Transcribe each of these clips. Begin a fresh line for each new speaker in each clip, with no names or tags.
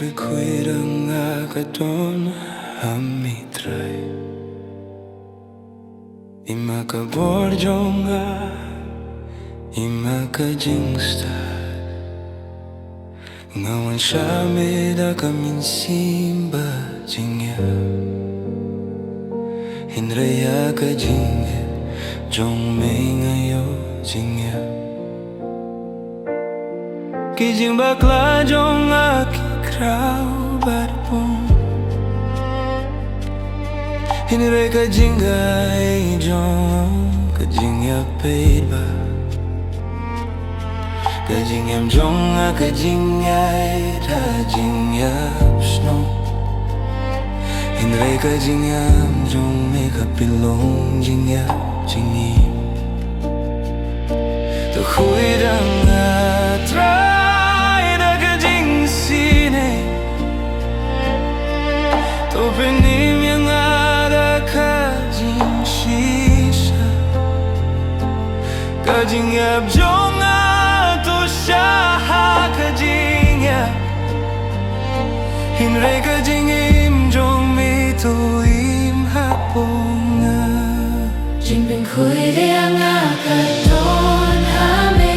ไปคุยเรื่องงานก็โดนห้ามไม่ได้ima ka borjonga ima ka jingsta ngawan shamida ka minsimba jingya hinraya ka jingya jong mei ngayo jingya ki jingba kla jong aki krau barpong hinre ka jinga ai jong ka jingya peiba ka jingyam jong ka jingya ta jingya snow hinre ka jingyam jong me ka pilong jingya jingi to khui dang try da ka jing sine to benim yang Kajingap jonga to shaha kajingya hinre kajingim jong mi to im haponga
jingbin khui riang a ka don ha me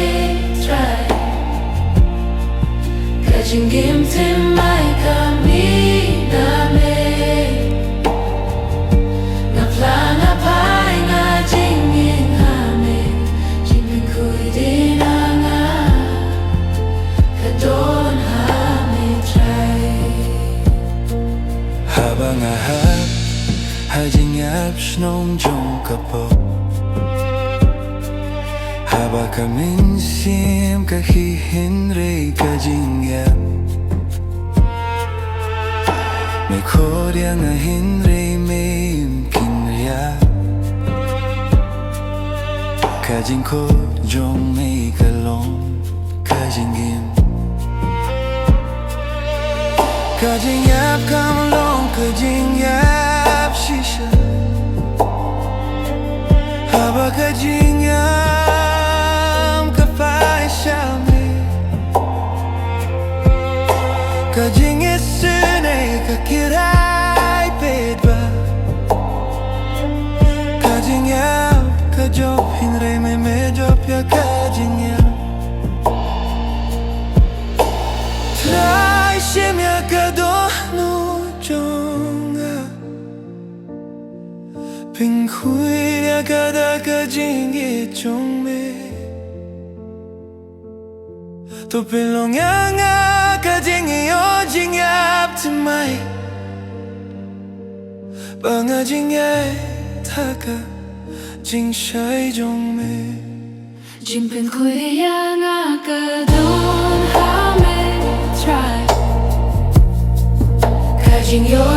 try kajingim tim mai ka mi na me na plan a pai na jingin
habang ahap hajingap snom jong kapo haba kamin sim kahihinre kajingap me korya nga hinre me kinrya kajing ko jong me kalong kajingim kajingap kamlong kajingap shisha haba kajingap kapai shame kajingisune kakirai pedba kajingap kajop hinre me jop ya kajingap try shemya kado no jonga ping khui ya kada ka jingi jong me to pilong yang ka jingi o jingyap timai banga jingye taka jing shai jong me
jingbin khui riang a ka don ha me try kajing yo